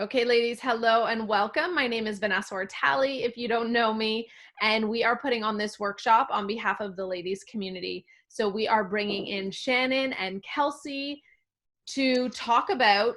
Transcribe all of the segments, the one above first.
Okay, ladies, hello and welcome. My name is Vanessa Ortali, if you don't know me, and we are putting on this workshop on behalf of the ladies community. So we are bringing in Shannon and Kelsey to talk about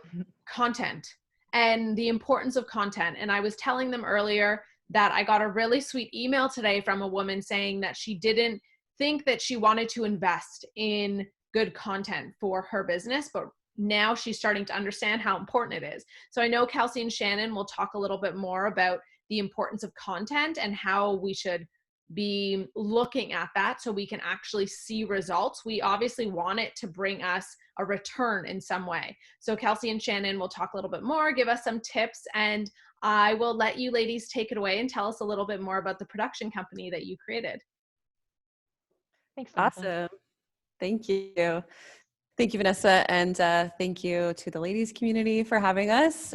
content and the importance of content. And I was telling them earlier that I got a really sweet email today from a woman saying that she didn't think that she wanted to invest in good content for her business, but now she's starting to understand how important it is. So I know Kelsey and Shannon will talk a little bit more about the importance of content and how we should be looking at that so we can actually see results. We obviously want it to bring us a return in some way. So Kelsey and Shannon will talk a little bit more, give us some tips, and I will let you ladies take it away and tell us a little bit more about the production company that you created. Thanks, Vanessa. Awesome. Thank you. Thank you, Vanessa, and thank you to the ladies community for having us.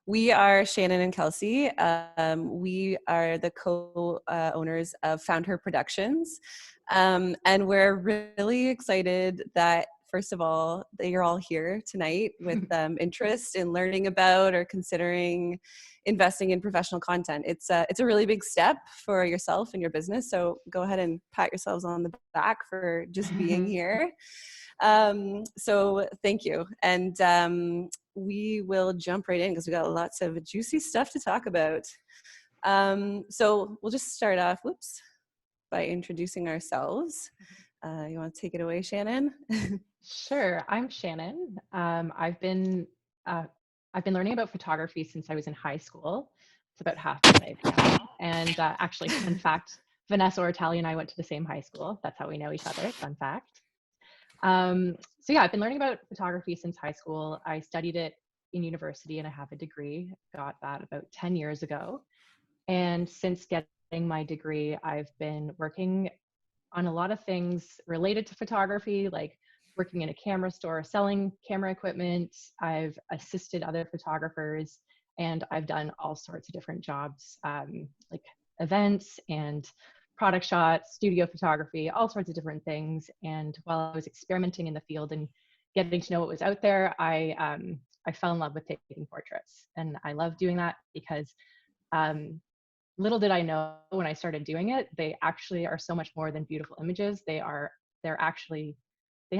We are Shannon and Kelsey. We are the co-owners of Found Her Productions, and we're really excited that, first of all, that you're all here tonight with interest in learning about or considering investing in professional content. It's a really big step for yourself and your business, so go ahead and pat yourselves on the back for just being here. So thank you. And we will jump right in because we got lots of juicy stuff to talk about. So we'll just start off, by introducing ourselves. You want to take it away, Shannon? Sure. I'm Shannon. I've been learning about photography since I was in high school. It's about half my life now. And actually, fun fact, Vanessa Ortali and I went to the same high school. That's how we know each other. Fun fact. So yeah, I've been learning about photography since high school. I studied it in university and I have a degree, got that about 10 years ago. And since getting my degree, I've been working on a lot of things related to photography, like working in a camera store, selling camera equipment. I've assisted other photographers and I've done all sorts of different jobs, like events and product shots, studio photography, all sorts of different things. And while I was experimenting in the field and getting to know what was out there, I fell in love with taking portraits. And I love doing that because little did I know when I started doing it, they actually are so much more than beautiful images. They have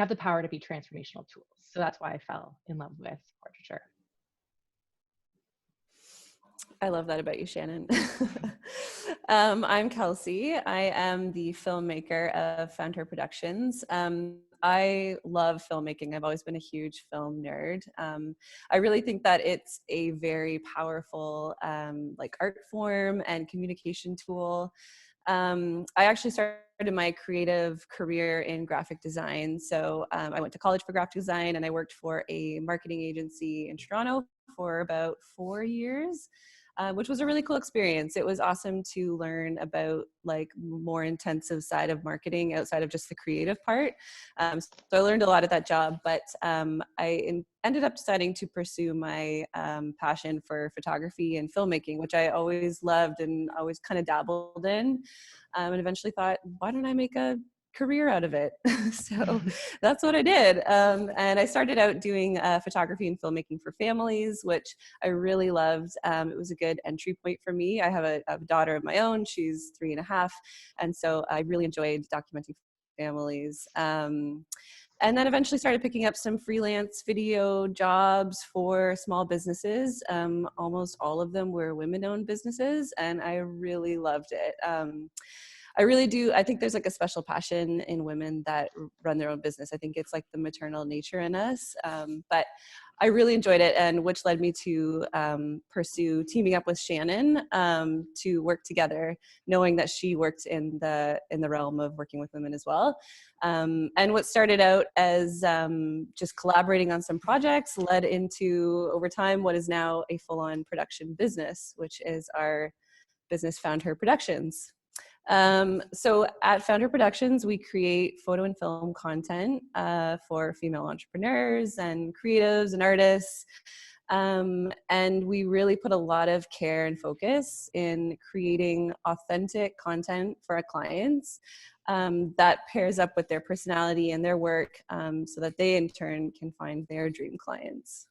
the power to be transformational tools. So that's why I fell in love with portraiture. I love that about you, Shannon. I'm Kelsey. I am the filmmaker of Found Her Productions. I love filmmaking. I've always been a huge film nerd. I really think that it's a very powerful art form and communication tool. I actually started my creative career in graphic design. So I went to college for graphic design and I worked for a marketing agency in Toronto for about 4 years. Which was a really cool experience. It was awesome to learn about more intensive side of marketing outside of just the creative part. So I learned a lot at that job, but I ended up deciding to pursue my passion for photography and filmmaking, which I always loved and always kind of dabbled in, and eventually thought, why don't I make a career out of it? So that's what I did. And I started out doing photography and filmmaking for families, which I really loved. It was a good entry point for me. I have a daughter of my own. She's 3.5. And so I really enjoyed documenting families. And then eventually started picking up some freelance video jobs for small businesses. Almost all of them were women-owned businesses, and I really loved it. I really do. I think there's a special passion in women that run their own business. I think it's the maternal nature in us. But I really enjoyed it, and which led me to pursue teaming up with Shannon to work together, knowing that she worked in the realm of working with women as well. And what started out as just collaborating on some projects led into, over time, what is now a full-on production business, which is our business Found Her Productions. So at Found Her Productions, we create photo and film content for female entrepreneurs and creatives and artists. And we really put a lot of care and focus in creating authentic content for our clients that pairs up with their personality and their work so that they in turn can find their dream clients.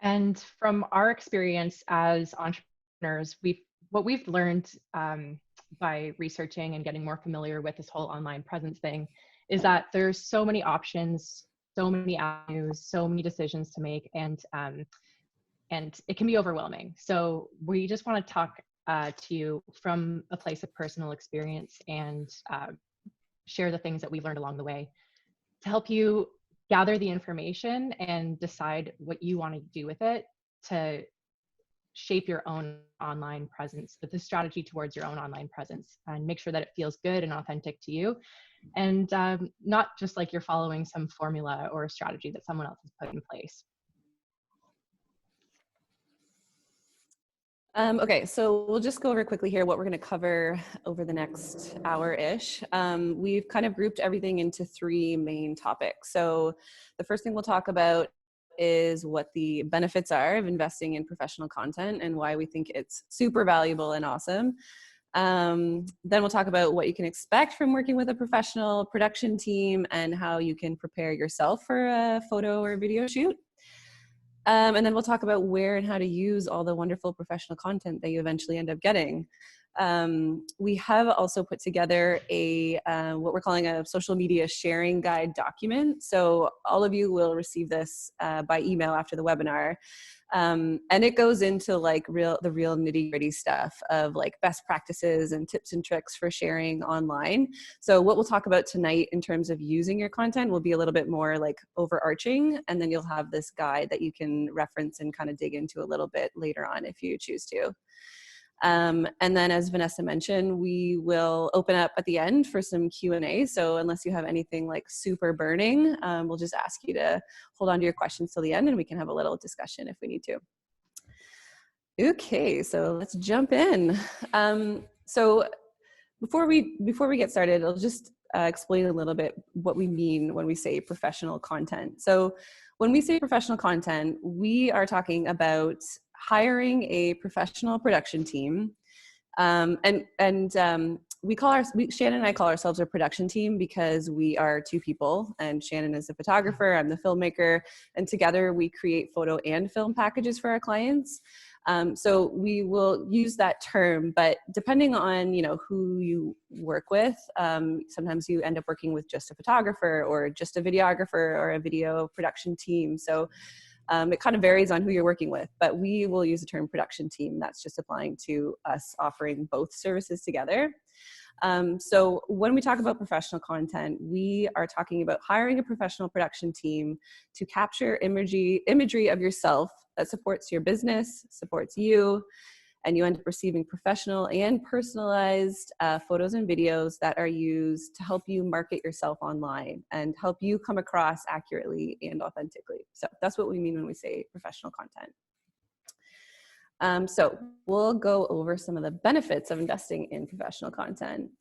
And from our experience as entrepreneurs, what we've learned by researching and getting more familiar with this whole online presence thing is that there's so many options, so many avenues, so many decisions to make, and it can be overwhelming. So we just want to talk to you from a place of personal experience and share the things that we learned along the way to help you gather the information and decide what you want to do with it to shape your own online presence, the strategy towards your own online presence, and make sure that it feels good and authentic to you, and not just like you're following some formula or a strategy that someone else has put in place. Okay, so we'll just go over quickly here what we're going to cover over the next hour-ish. We've kind of grouped everything into 3 main topics. So the first thing we'll talk about is what the benefits are of investing in professional content and why we think it's super valuable and awesome. Then we'll talk about what you can expect from working with a professional production team and how you can prepare yourself for a photo or video shoot. And then we'll talk about where and how to use all the wonderful professional content that you eventually end up getting. We have also put together a what we're calling a social media sharing guide document. So all of you will receive this by email after the webinar. And it goes into like the real nitty-gritty stuff of like best practices and tips and tricks for sharing online. So what we'll talk about tonight in terms of using your content will be a little bit more like overarching, and then you'll have this guide that you can reference and kind of dig into a little bit later on if you choose to. And then as Vanessa mentioned, we will open up at the end for some Q&A. So unless you have anything like super burning, we'll just ask you to hold on to your questions till the end and we can have a little discussion if we need to. Okay, so let's jump in. So before we get started, I'll just explain a little bit what we mean when we say professional content. So when we say professional content, we are talking about hiring a professional production team. Shannon and I call ourselves a production team because we are 2 people, and Shannon is a photographer, I'm the filmmaker, and together we create photo and film packages for our clients. So we will use that term, but depending on, who you work with, sometimes you end up working with just a photographer or just a videographer or a video production team. So it kind of varies on who you're working with, but we will use the term production team. That's just applying to us offering both services together. So when we talk about professional content, we are talking about hiring a professional production team to capture imagery of yourself that supports your business, supports you, and you end up receiving professional and personalized photos and videos that are used to help you market yourself online and help you come across accurately and authentically. So that's what we mean when we say professional content. So we'll go over some of the benefits of investing in professional content.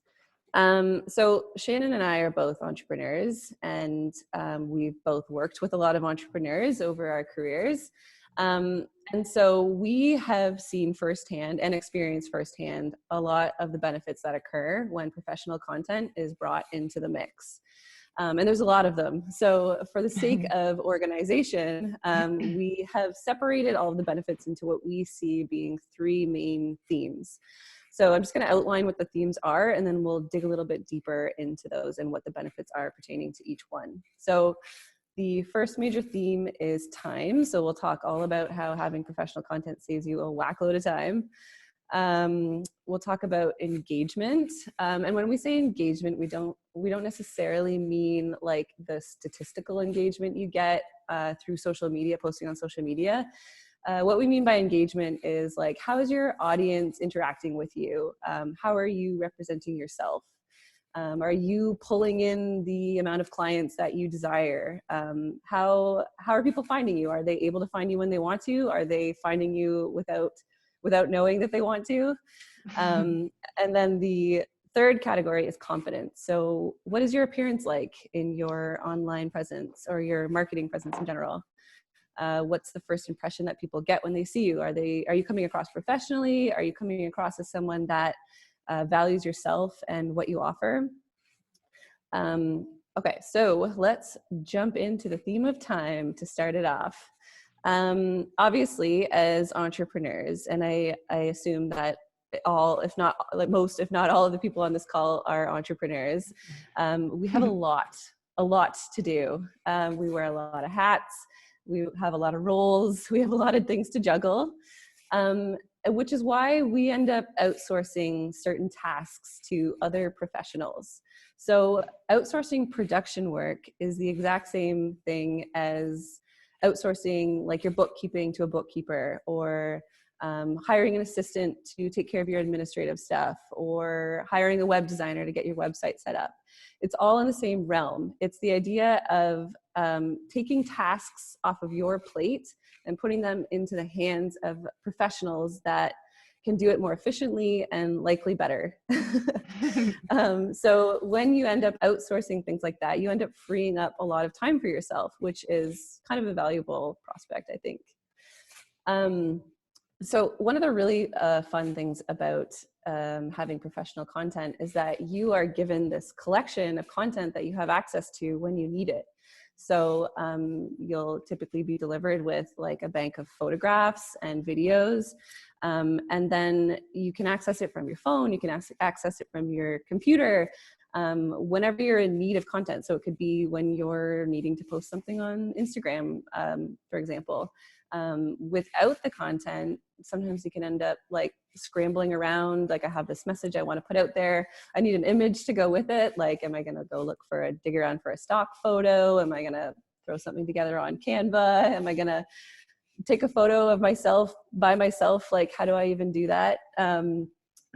So Shannon and I are both entrepreneurs, and we've both worked with a lot of entrepreneurs over our careers. And so we have seen firsthand and experienced firsthand a lot of the benefits that occur when professional content is brought into the mix. And there's a lot of them. So for the sake of organization, we have separated all of the benefits into what we see being 3 main themes. So I'm just going to outline what the themes are, and then we'll dig a little bit deeper into those and what the benefits are pertaining to each one. So the first major theme is time. So we'll talk all about how having professional content saves you a whack load of time. We'll talk about engagement. And when we say engagement, we don't necessarily mean like the statistical engagement you get through social media, posting on social media. What we mean by engagement is like, how is your audience interacting with you? How are you representing yourself? Are you pulling in the amount of clients that you desire? How are people finding you? Are they able to find you when they want to? Are they finding you without knowing that they want to? And then the third category is confidence. So what is your appearance like in your online presence or your marketing presence in general? What's the first impression that people get when they see you? Are you coming across professionally? Are you coming across as someone that values yourself and what you offer? Okay, so let's jump into the theme of time to start it off. Obviously, as entrepreneurs, and I assume that all, if not like most, if not all of the people on this call are entrepreneurs, we have a lot to do. We wear a lot of hats. We have a lot of roles. We have a lot of things to juggle, which is why we end up outsourcing certain tasks to other professionals. So outsourcing production work is the exact same thing as outsourcing like your bookkeeping to a bookkeeper, or hiring an assistant to take care of your administrative stuff, or hiring a web designer to get your website set up. It's all in the same realm. It's the idea of taking tasks off of your plate and putting them into the hands of professionals that can do it more efficiently and likely better. So when you end up outsourcing things like that, you end up freeing up a lot of time for yourself, which is kind of a valuable prospect, I think. So one of the really fun things about having professional content is that you are given this collection of content that you have access to when you need it. So you'll typically be delivered with like a bank of photographs and videos, and then you can access it from your phone, you can access it from your computer, whenever you're in need of content. So it could be when you're needing to post something on Instagram, for example. Without the content, sometimes you can end up like scrambling around, like I have this message I want to put out there, I need an image to go with it. Like, am I going to go look for dig around for a stock photo? Am I going to throw something together on Canva? Am I going to take a photo of myself by myself? Like, how do I even do that?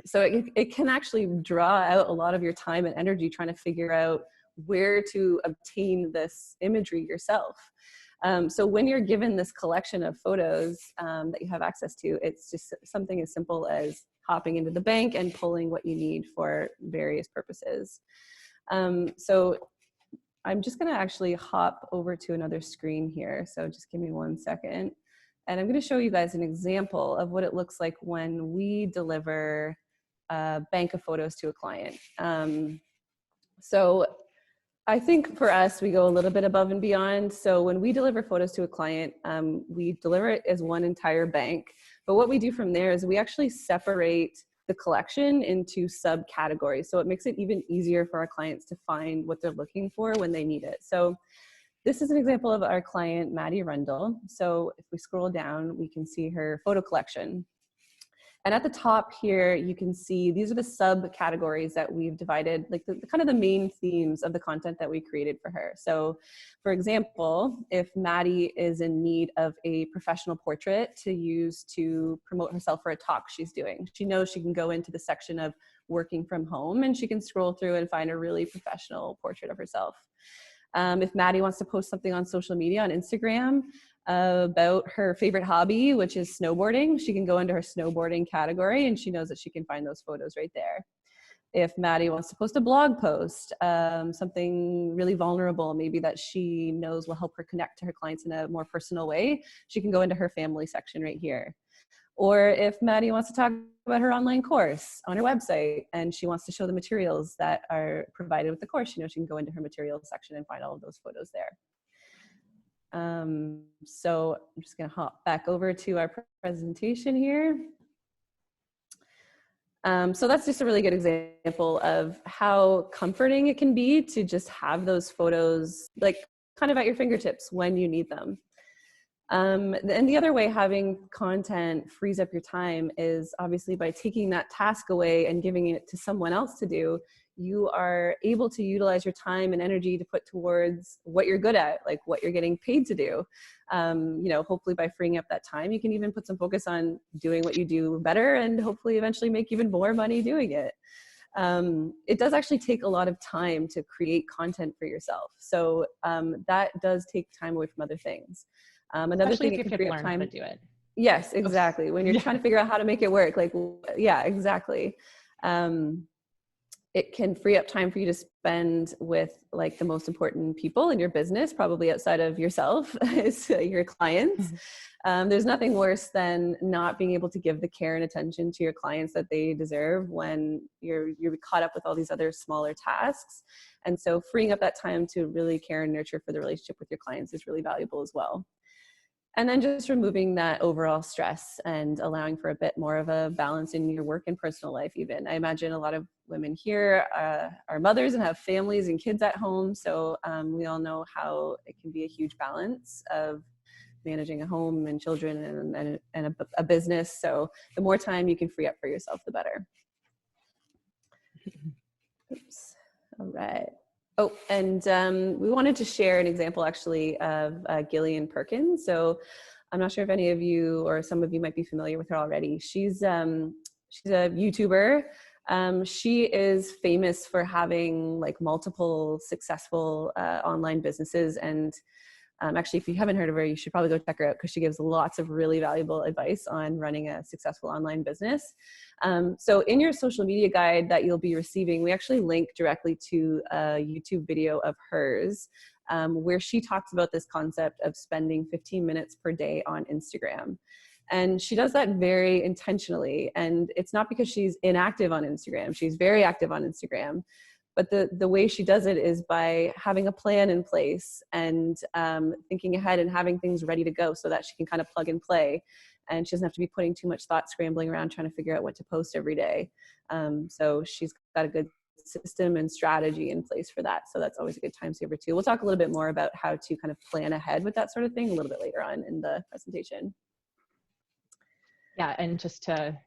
So it can actually draw out a lot of your time and energy trying to figure out where to obtain this imagery yourself. So when you're given this collection of photos that you have access to, it's just something as simple as hopping into the bank and pulling what you need for various purposes. So I'm just going to actually hop over to another screen here. So just give me 1 second. And I'm going to show you guys an example of what it looks like when we deliver a bank of photos to a client. So I think for us, we go a little bit above and beyond. So when we deliver photos to a client, we deliver it as one entire bank. But what we do from there is we actually separate the collection into subcategories. So it makes it even easier for our clients to find what they're looking for when they need it. So this is an example of our client, Maddie Rundle. So if we scroll down, we can see her photo collection. And at the top here, you can see these are the subcategories that we've divided, like the kind of the main themes of the content that we created for her. So for example, if Maddie is in need of a professional portrait to use to promote herself for a talk she's doing, she knows she can go into the section of working from home and she can scroll through and find a really professional portrait of herself. If Maddie wants to post something on social media, on Instagram, about her favorite hobby, which is snowboarding, she can go into her snowboarding category and she knows that she can find those photos right there. If Maddie wants to post a blog post, something really vulnerable, maybe that she knows will help her connect to her clients in a more personal way, she can go into her family section right here. Or if Maddie wants to talk about her online course on her website and she wants to show the materials that are provided with the course, she can go into her materials section and find all of those photos there. So I'm just going to hop back over to our presentation here. So that's just a really good example of how comforting it can be to just have those photos like kind of at your fingertips when you need them. And the other way having content frees up your time is obviously by taking that task away and giving it to someone else to do. You are able to utilize your time and energy to put towards what you're good at, like what you're getting paid to do. Hopefully by freeing up that time, you can even put some focus on doing what you do better and hopefully eventually make even more money doing it. It does actually take a lot of time to create content for yourself. So that does take time away from other things. Another Especially thing if you have to learn how to do it. Yes, exactly. When you're trying to figure out how to make it work, like, yeah, exactly. It can free up time for you to spend with like the most important people in your business, probably outside of yourself, is your clients. There's nothing worse than not being able to give the care and attention to your clients that they deserve when you're caught up with all these other smaller tasks. And so freeing up that time to really care and nurture for the relationship with your clients is really valuable as well. And then just removing that overall stress and allowing for a bit more of a balance in your work and personal life even. I imagine a lot of women here are mothers and have families and kids at home. So we all know how it can be a huge balance of managing a home and children and a business. So the more time you can free up for yourself, the better. Oops. All right. Oh, and we wanted to share an example actually of Gillian Perkins. So I'm not sure if any of you or some of you might be familiar with her already. She's a YouTuber. She is famous for having like multiple successful online businesses. And actually, if you haven't heard of her, you should probably go check her out because she gives lots of really valuable advice on running a successful online business. So in your social media guide that you'll be receiving, we actually link directly to a YouTube video of hers where she talks about this concept of spending 15 minutes per day on Instagram. And she does that very intentionally. And it's not because she's inactive on Instagram. She's very active on Instagram. But the way she does it is by having a plan in place and thinking ahead and having things ready to go so that she can kind of plug and play. And she doesn't have to be putting too much thought scrambling around trying to figure out what to post every day. So she's got a good system and strategy in place for that. So that's always a good time saver too. We'll talk a little bit more about how to kind of plan ahead with that sort of thing a little bit later on in the presentation. Yeah, and just to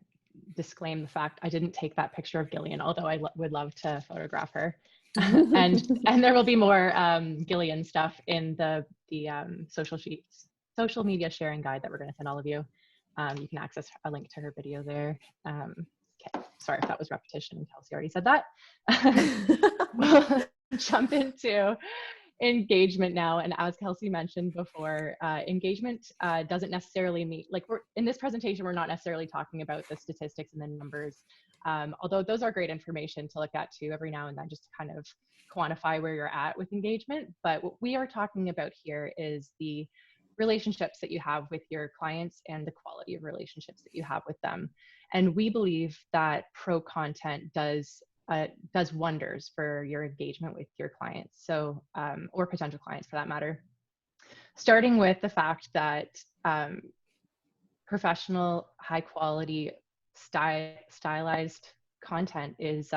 disclaim the fact, I didn't take that picture of Gillian, although I would love to photograph her. and there will be more Gillian stuff in the social media sharing guide that we're going to send all of you. You can access a link to her video there. Okay. Sorry if that was repetition. Kelsey already said that. We'll jump into engagement now. And as Kelsey mentioned before, engagement doesn't necessarily mean, like in this presentation, we're not necessarily talking about the statistics and the numbers, although those are great information to look at too every now and then, just to kind of quantify where you're at with engagement. But what we are talking about here is the relationships that you have with your clients and the quality of relationships that you have with them. And we believe that pro content does wonders for your engagement with your clients, so or potential clients for that matter. Starting with the fact that professional, high quality, stylized content is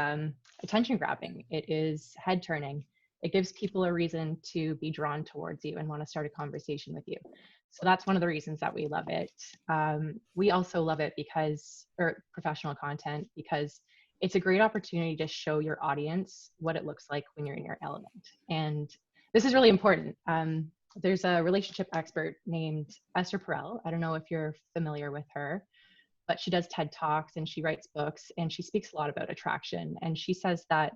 attention grabbing. It is head turning. It gives people a reason to be drawn towards you and want to start a conversation with you. So that's one of the reasons that we love it. We also love it or professional content, because it's a great opportunity to show your audience what it looks like when you're in your element. And this is really important. There's a relationship expert named Esther Perel. I don't know if you're familiar with her, but she does TED Talks and she writes books and she speaks a lot about attraction. And she says that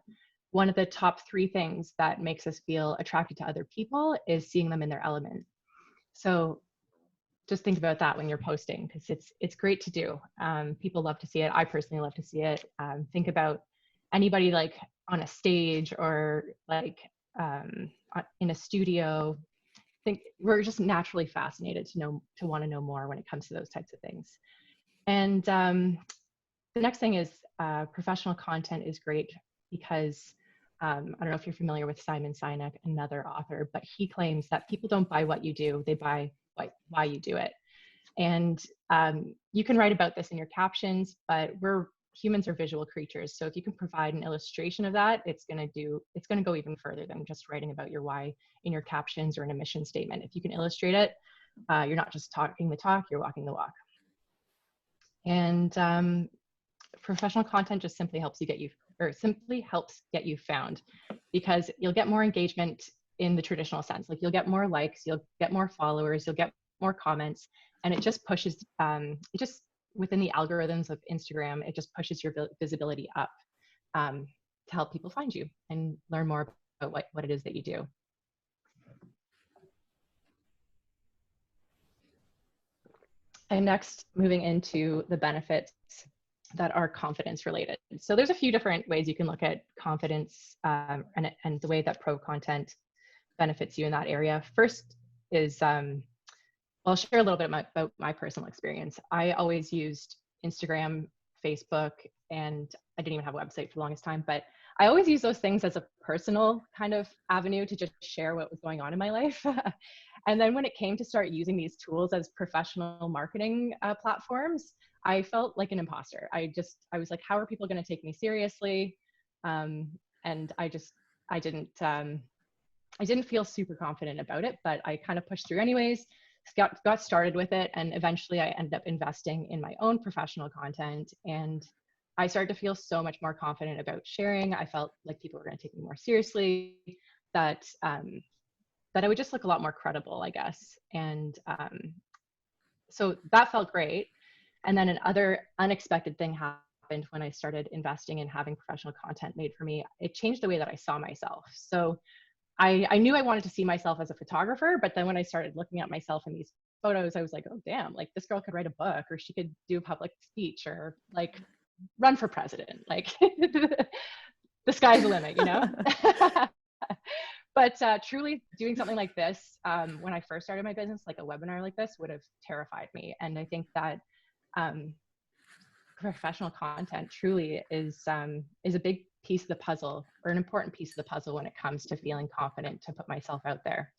one of the top 3 things that makes us feel attracted to other people is seeing them in their element. So just think about that when you're posting, because it's great to do. People love to see it. I personally love to see it. Think about anybody like on a stage or like in a studio. We're just naturally fascinated to want to know more when it comes to those types of things. And the next thing is professional content is great because I don't know if you're familiar with Simon Sinek, another author, but he claims that people don't buy what you do, they buy why you do it. And you can write about this in your captions, but humans are visual creatures. So if you can provide an illustration of that, it's going to go even further than just writing about your why in your captions or in a mission statement. If you can illustrate it, you're not just talking the talk, you're walking the walk. And professional content just simply helps get you found, because you'll get more engagement in the traditional sense. Like you'll get more likes, you'll get more followers, you'll get more comments, and it just pushes, within the algorithms of Instagram, it just pushes your visibility up to help people find you and learn more about what it is that you do. And next, moving into the benefits that are confidence related. So there's a few different ways you can look at confidence and the way that pro content benefits you in that area. First is, I'll share a little bit about my personal experience. I always used Instagram, Facebook, and I didn't even have a website for the longest time, but I always use those things as a personal kind of avenue to just share what was going on in my life. And then when it came to start using these tools as professional marketing platforms, I felt like an imposter. I was like, how are people going to take me seriously? And I didn't feel super confident about it, but I kind of pushed through anyways, got started with it. And eventually I ended up investing in my own professional content. And I started to feel so much more confident about sharing. I felt like people were going to take me more seriously, that I would just look a lot more credible, I guess. And so that felt great. And then another unexpected thing happened when I started investing in having professional content made for me. It changed the way that I saw myself. So I knew I wanted to see myself as a photographer, but then when I started looking at myself in these photos, I was like, oh, damn, like this girl could write a book, or she could do a public speech, or like run for president. Like the sky's the limit, you know? But truly doing something like this, when I first started my business, like a webinar like this would have terrified me. And I think that professional content truly is a big piece of the puzzle, or an important piece of the puzzle, when it comes to feeling confident to put myself out there.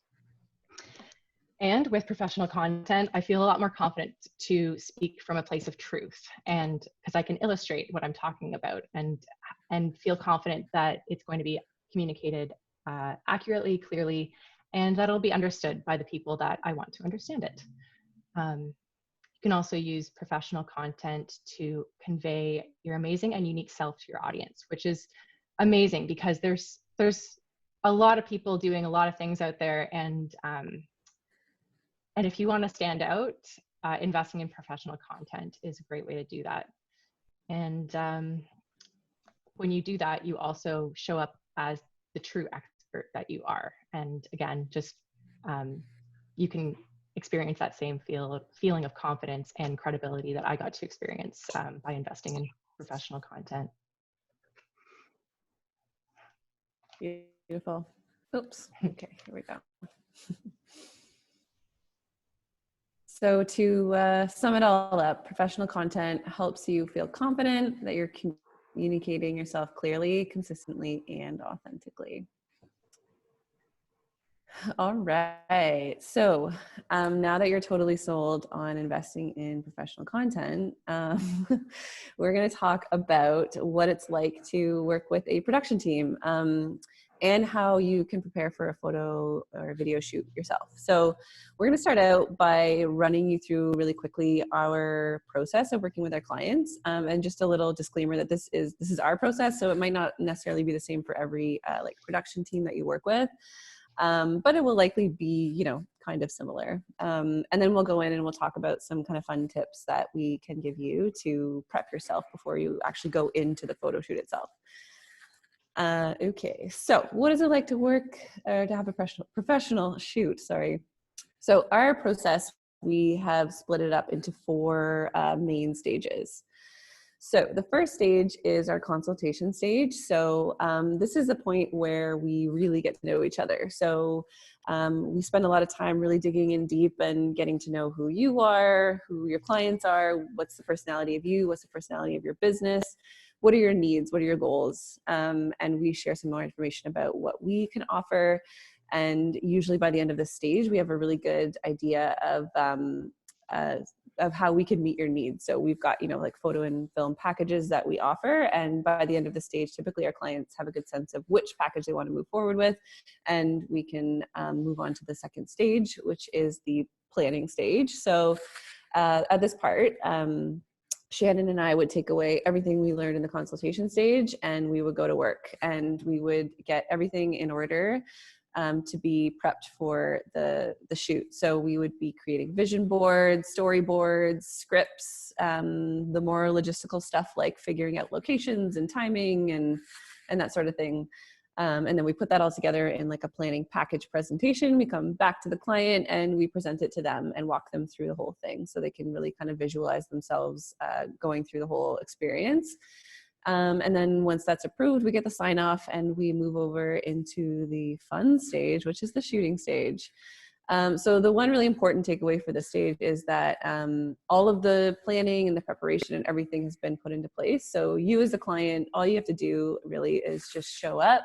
And with professional content, I feel a lot more confident to speak from a place of truth, and because I can illustrate what I'm talking about, and feel confident that it's going to be communicated accurately, clearly, and that it'll be understood by the people that I want to understand it. You can also use professional content to convey your amazing and unique self to your audience, which is amazing because there's a lot of people doing a lot of things out there, and if you want to stand out, investing in professional content is a great way to do that. And when you do that, you also show up as the true expert that you are. And again, just you can experience that same feeling of confidence and credibility that I got to experience by investing in professional content. Beautiful. Oops. Okay, here we go. So to sum it all up, professional content helps you feel confident that you're communicating yourself clearly, consistently, and authentically. All right. So now that you're totally sold on investing in professional content, we're going to talk about what it's like to work with a production team, and how you can prepare for a photo or video shoot yourself. So we're going to start out by running you through really quickly our process of working with our clients, and just a little disclaimer that this is our process, so it might not necessarily be the same for every like production team that you work with. But it will likely be, you know, kind of similar. And then we'll go in and we'll talk about some kind of fun tips that we can give you to prep yourself before you actually go into the photo shoot itself. Okay, so what is it like to work or to have a professional shoot? Sorry. So our process, we have split it up into 4 main stages. So the first stage is our consultation stage. So this is the point where we really get to know each other. So we spend a lot of time really digging in deep and getting to know who you are, who your clients are, what's the personality of you, what's the personality of your business, what are your needs, what are your goals, and we share some more information about what we can offer. And usually by the end of this stage, we have a really good idea of how we can meet your needs. So we've got, you know, like photo and film packages that we offer. And by the end of the stage, typically our clients have a good sense of which package they want to move forward with. And we can move on to the second stage, which is the planning stage. So at this part, Shannon and I would take away everything we learned in the consultation stage, and we would go to work, and we would get everything in order to be prepped for the shoot. So we would be creating vision boards, storyboards, scripts, the more logistical stuff like figuring out locations and timing and that sort of thing. And then we put that all together in like a planning package presentation. We come back to the client and we present it to them and walk them through the whole thing so they can really kind of visualize themselves going through the whole experience. And then once that's approved, we get the sign off and we move over into the fun stage, which is the shooting stage. So the one really important takeaway for this stage is that all of the planning and the preparation and everything has been put into place. So you as a client, all you have to do really is just show up,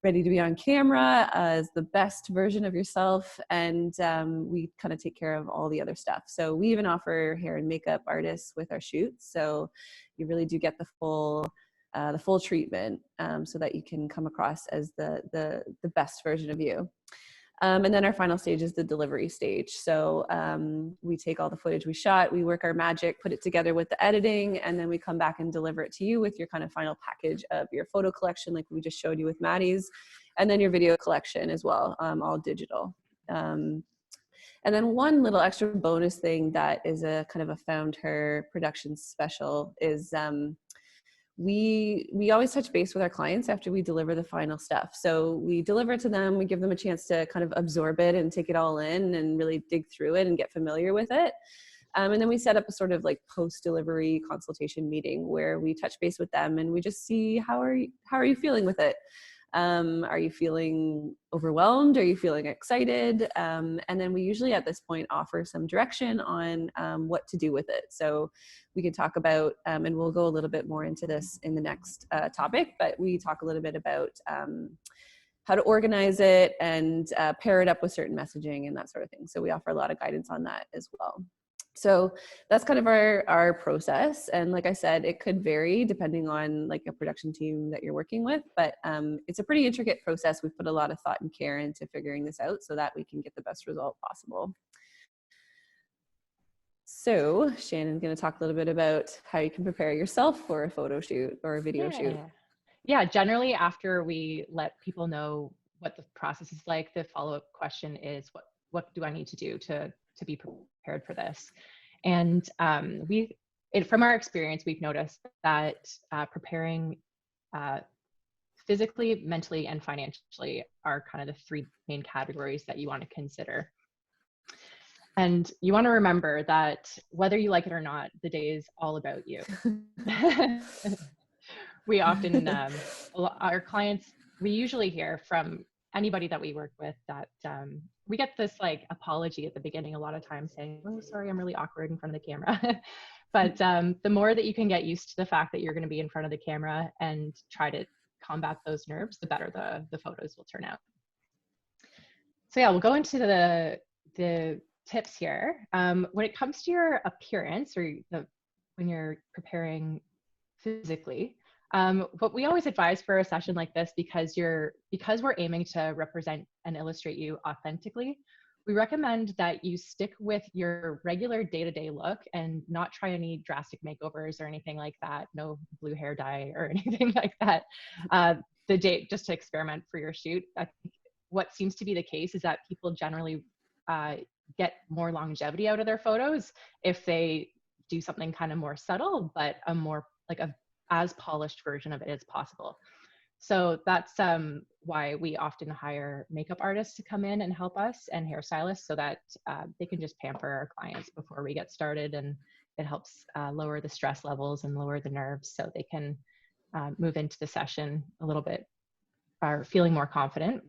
ready to be on camera as the best version of yourself. And we kind of take care of all the other stuff. So we even offer hair and makeup artists with our shoots. So you really do get the full treatment, so that you can come across as the best version of you. And then our final stage is the delivery stage. So we take all the footage we shot, we work our magic, put it together with the editing, and then we come back and deliver it to you with your kind of final package of your photo collection, like we just showed you with Maddie's, and then your video collection as well, all digital. And then one little extra bonus thing that is a kind of a Found Her production special is we always touch base with our clients after we deliver the final stuff. So we deliver it to them, we give them a chance to kind of absorb it and take it all in and really dig through it and get familiar with it. And then we set up a sort of like post-delivery consultation meeting where we touch base with them and we just see how are you feeling with it? Are you feeling overwhelmed? Are you feeling excited? And then we usually at this point offer some direction on what to do with it. So we can talk about, and we'll go a little bit more into this in the next topic, but we talk a little bit about how to organize it and pair it up with certain messaging and that sort of thing. So we offer a lot of guidance on that as well. So that's kind of our process. And like I said, it could vary depending on like a production team that you're working with, but it's a pretty intricate process. We've put a lot of thought and care into figuring this out so that we can get the best result possible. So Shannon's going to talk a little bit about how you can prepare yourself for a photo shoot or a video shoot. Yeah, generally after we let people know what the process is like, the follow-up question is, what do I need to do to be prepared for this? And from our experience, we've noticed that preparing physically, mentally, and financially are kind of the three main categories that you want to consider. And you want to remember that whether you like it or not, the day is all about you. We often, our clients, we usually hear from anybody that we work with that we get this like apology at the beginning a lot of times saying, oh, sorry, I'm really awkward in front of the camera. But the more that you can get used to the fact that you're going to be in front of the camera and try to combat those nerves, the better the photos will turn out. So yeah, we'll go into the tips here. When it comes to your appearance or when you're preparing physically, what we always advise for a session like this, because we're aiming to represent and illustrate you authentically, we recommend that you stick with your regular day-to-day look and not try any drastic makeovers or anything like that. No blue hair dye or anything like that. Just to experiment for your shoot. I think what seems to be the case is that people generally get more longevity out of their photos if they do something kind of more subtle, but a more like a as polished version of it as possible. So that's why we often hire makeup artists to come in and help us, and hairstylists, so that they can just pamper our clients before we get started, and it helps lower the stress levels and lower the nerves so they can move into the session a little bit or feeling more confident.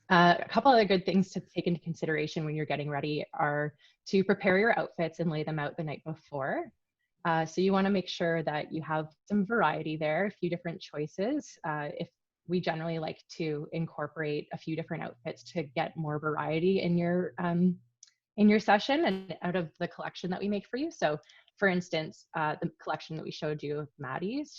A couple other good things to take into consideration when you're getting ready are to prepare your outfits and lay them out the night before. So you want to make sure that you have some variety there, a few different choices. If we generally like to incorporate a few different outfits to get more variety in your session and out of the collection that we make for you. So for instance, the collection that we showed you of Maddie's,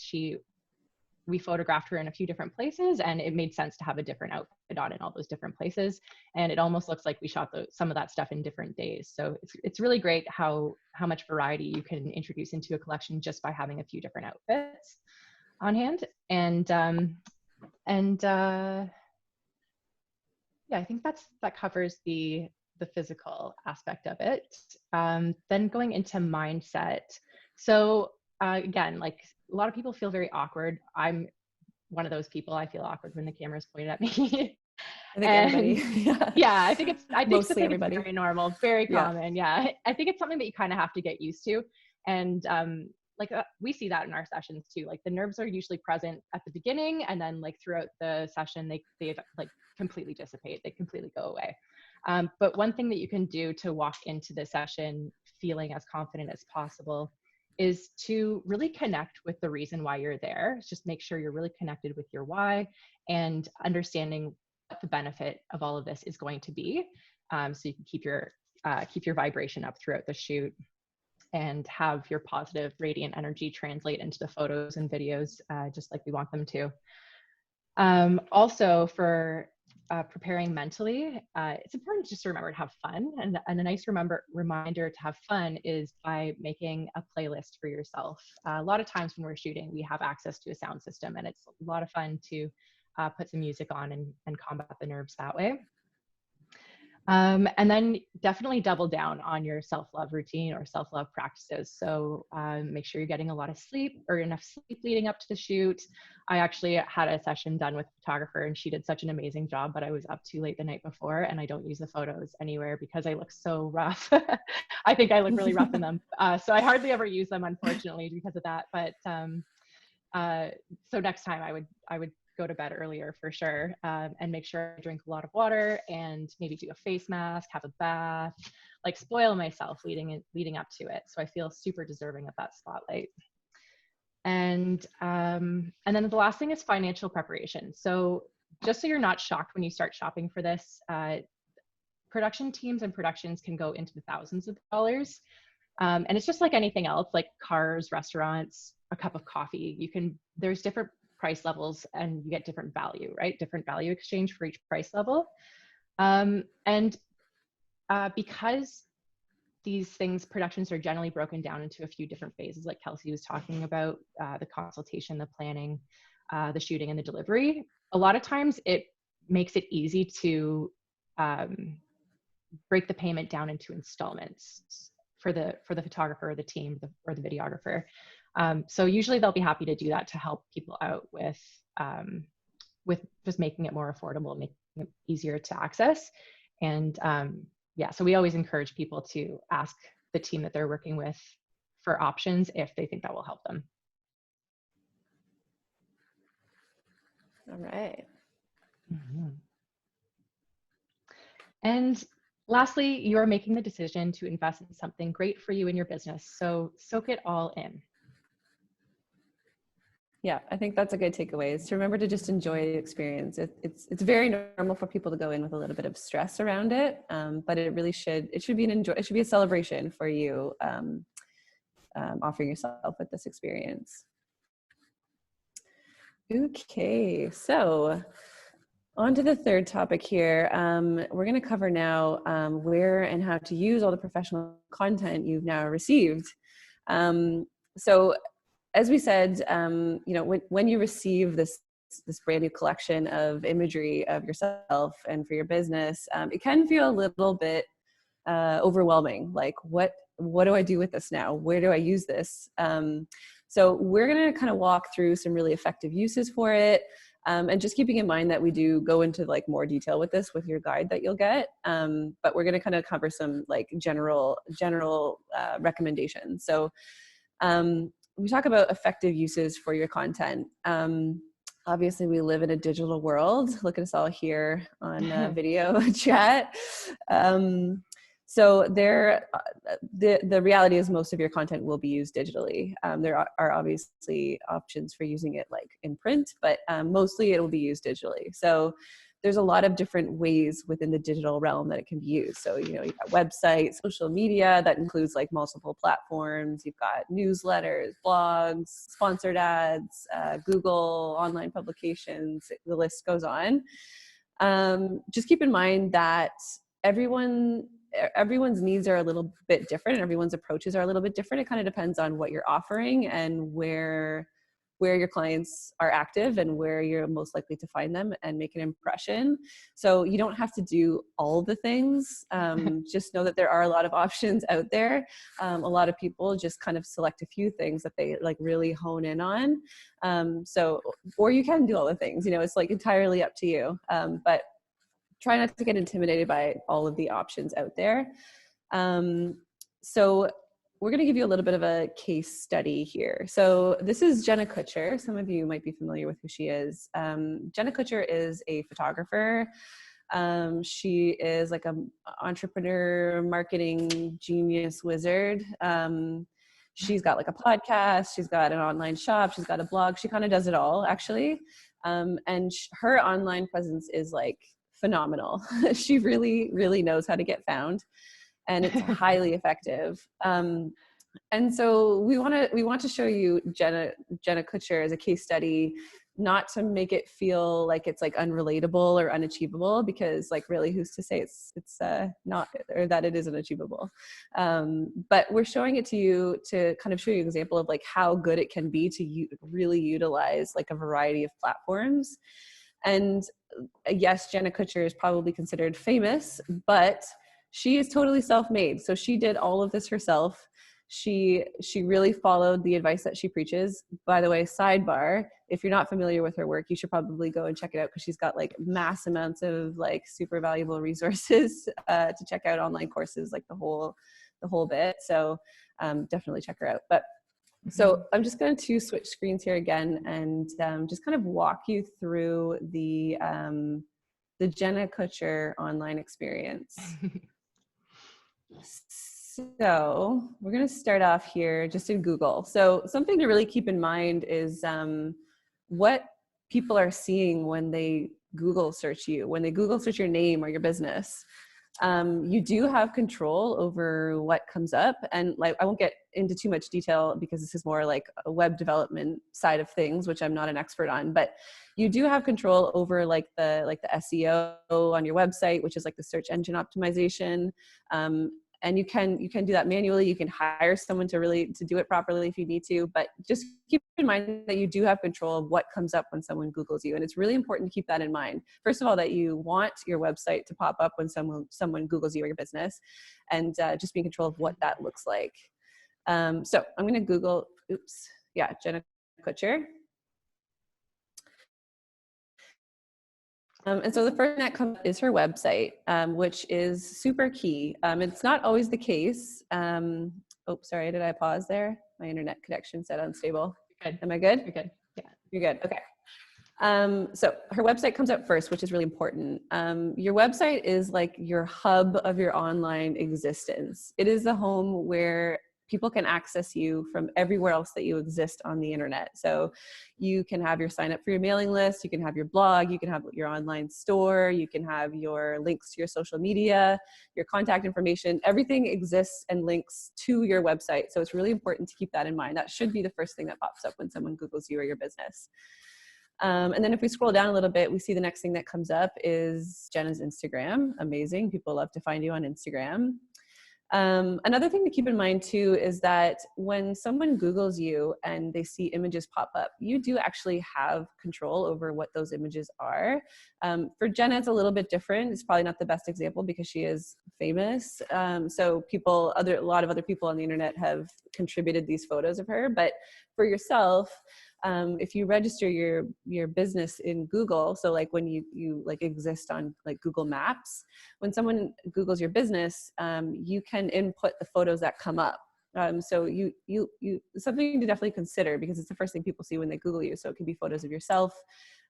we photographed her in a few different places, and it made sense to have a different outfit on in all those different places. And it almost looks like we shot some of that stuff in different days. So it's really great how much variety you can introduce into a collection just by having a few different outfits on hand. And yeah, I think that covers the physical aspect of it. Then going into mindset. So again, like a lot of people feel very awkward. I'm one of those people. I feel awkward when the camera is pointed at me. I think everybody. Yeah, I think Mostly everybody. It's very normal, very common. Yeah, I think it's something that you kind of have to get used to. And we see that in our sessions too. Like the nerves are usually present at the beginning, and then like throughout the session, they like completely dissipate. They completely go away. But one thing that you can do to walk into the session feeling as confident as possible is to really connect with the reason why you're there. Just make sure you're really connected with your why and understanding what the benefit of all of this is going to be, so you can keep your vibration up throughout the shoot and have your positive radiant energy translate into the photos and videos, just like we want them to. Also, for preparing mentally, it's important just to remember to have fun. And a nice reminder to have fun is by making a playlist for yourself. A lot of times when we're shooting, we have access to a sound system, and it's a lot of fun to put some music on and combat the nerves that way. And then definitely double down on your self-love routine or self-love practices. So make sure you're getting a lot of sleep or enough sleep leading up to the shoot. I actually had a session done with a photographer, and she did such an amazing job, but I was up too late the night before, and I don't use the photos anywhere because I look so rough. I think I look really rough in them. So I hardly ever use them, unfortunately, because of that. But so next time I would go to bed earlier for sure, and make sure I drink a lot of water and maybe do a face mask, have a bath, like spoil myself leading up to it, so I feel super deserving of that spotlight. And then the last thing is financial preparation. So just so you're not shocked when you start shopping for this, production teams and productions can go into the thousands of dollars, and it's just like anything else, like cars, restaurants, a cup of coffee. There's different price levels, and you get different value, right? Different value exchange for each price level. Because these productions are generally broken down into a few different phases, like Kelsey was talking about, the consultation, the planning, the shooting, and the delivery. A lot of times it makes it easy to break the payment down into installments for the photographer or the team or the videographer. So usually they'll be happy to do that to help people out with just making it more affordable, making it easier to access. And yeah, so we always encourage people to ask the team that they're working with for options if they think that will help them. All right. Mm-hmm. And lastly, you are making the decision to invest in something great for you in your business. So soak it all in. Yeah, I think that's a good takeaway, is to remember to just enjoy the experience. It's very normal for people to go in with a little bit of stress around it, but it should be a celebration for you, offering yourself with this experience. Okay, so on to the third topic here. We're going to cover now where and how to use all the professional content you've now received. So as we said, when you receive this brand new collection of imagery of yourself and for your business, it can feel a little bit overwhelming. Like, what do I do with this now? Where do I use this? So we're going to kind of walk through some really effective uses for it. And just keeping in mind that we do go into like more detail with this with your guide that you'll get. But we're going to kind of cover some like general recommendations. So we talk about effective uses for your content. Obviously, we live in a digital world. Look at us all here on video chat. So the reality is most of your content will be used digitally. There are obviously options for using it like in print, but mostly it will be used digitally. So there's a lot of different ways within the digital realm that it can be used. So, you've got websites, social media, that includes like multiple platforms. You've got newsletters, blogs, sponsored ads, Google, online publications, the list goes on. Just keep in mind that everyone's needs are a little bit different. Everyone's approaches are a little bit different. It kind of depends on what you're offering and where your clients are active and where you're most likely to find them and make an impression. So you don't have to do all the things. Just know that there are a lot of options out there. A lot of people just kind of select a few things that they like really hone in on. Or you can do all the things, it's like entirely up to you. But try not to get intimidated by all of the options out there. So we're going to give you a little bit of a case study here. So this is Jenna Kutcher. Some of you might be familiar with who she is. Jenna Kutcher is a photographer. She is like an entrepreneur, marketing genius wizard. She's got like a podcast. She's got an online shop. She's got a blog. She kind of does it all, actually. And her online presence is like phenomenal. She really, really knows how to get found, and it's highly effective. And so we want to show you Jenna Kutcher as a case study, not to make it feel like it's like unrelatable or unachievable, because like really who's to say it's not, or that it isn't achievable. But we're showing it to you to kind of show you an example of like how good it can be to really utilize like a variety of platforms. And yes, Jenna Kutcher is probably considered famous, but she is totally self-made. So she did all of this herself. She really followed the advice that she preaches. By the way, sidebar, if you're not familiar with her work, you should probably go and check it out, because she's got like mass amounts of like super valuable resources to check out, online courses, like the whole bit. So definitely check her out. But so I'm just going to switch screens here again and just kind of walk you through the Jenna Kutcher online experience. So we're going to start off here just in Google. So something to really keep in mind is what people are seeing when they Google search you, when they Google search your name or your business. You do have control over what comes up, and like I won't get into too much detail because this is more like a web development side of things, which I'm not an expert on, but you do have control over like the SEO on your website, which is like the search engine optimization. And you can do that manually. You can hire someone to do it properly if you need to, but just keep in mind that you do have control of what comes up when someone Googles you. And it's really important to keep that in mind. First of all, that you want your website to pop up when someone Googles you or your business, and just be in control of what that looks like. So I'm going to Google, Jenna Kutcher. And so the first thing that comes up is her website, which is super key. It's not always the case. Oh, sorry, did I pause there? My internet connection said unstable. You're good. Am I good? You're good. Yeah. You're good. Okay. So her website comes up first, which is really important. Your website is like your hub of your online existence. It is the home where people can access you from everywhere else that you exist on the internet. So you can have your sign up for your mailing list, you can have your blog, you can have your online store, you can have your links to your social media, your contact information. Everything exists and links to your website. So it's really important to keep that in mind. That should be the first thing that pops up when someone Googles you or your business. And then if we scroll down a little bit, we see the next thing that comes up is Jenna's Instagram. Amazing. People love to find you on Instagram. Another thing to keep in mind too is that when someone Googles you and they see images pop up, you do actually have control over what those images are. For Jenna, it's a little bit different. It's probably not the best example because she is famous. So a lot of other people on the internet have contributed these photos of her. But for yourself, if you register your business in Google, so like when you like exist on like Google Maps, when someone Googles your business, you can input the photos that come up. So you something to definitely consider, because it's the first thing people see when they Google you. So it can be photos of yourself,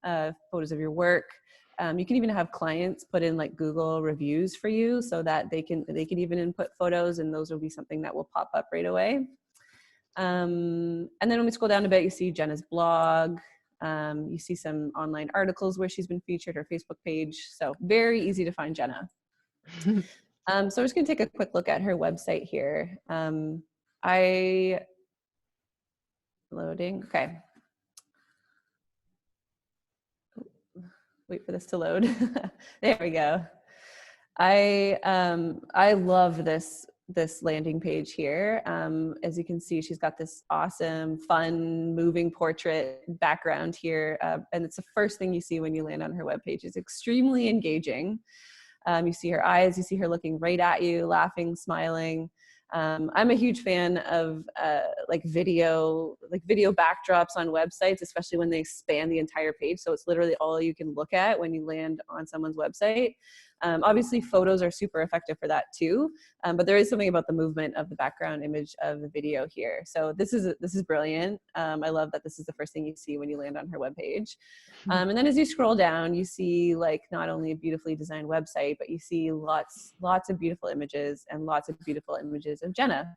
photos of your work. You can even have clients put in like Google reviews for you, so that they can even input photos, and those will be something that will pop up right away. And then when we scroll down a bit, you see Jenna's blog. You see some online articles where she's been featured, her Facebook page. So very easy to find Jenna. So we're just going to take a quick look at her website here. Loading. Okay. Wait for this to load. There we go. I love this landing page here. As you can see, she's got this awesome, fun, moving portrait background here. And it's the first thing you see when you land on her webpage. It's extremely engaging. You see her eyes, you see her looking right at you, laughing, smiling. I'm a huge fan of like video backdrops on websites, especially when they span the entire page. So it's literally all you can look at when you land on someone's website. Obviously, photos are super effective for that too, but there is something about the movement of the background image of the video here. So this is brilliant. I love that this is the first thing you see when you land on her webpage. And then as you scroll down, you see like not only a beautifully designed website, but you see lots of beautiful images and lots of beautiful images of Jenna.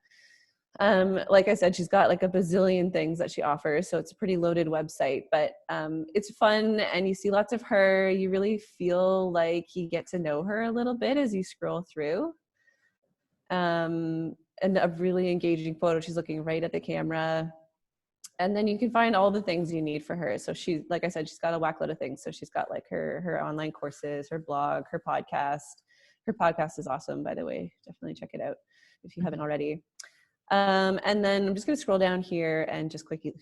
Like I said, she's got like a bazillion things that she offers. So it's a pretty loaded website, but it's fun and you see lots of her. You really feel like you get to know her a little bit as you scroll through. And a really engaging photo. She's looking right at the camera. And then you can find all the things you need for her. So she, like I said, she's got a whack load of things. So she's got like her online courses, her blog, her podcast. Her podcast is awesome, by the way. Definitely check it out if you haven't already. And then I'm just going to scroll down here and just quickly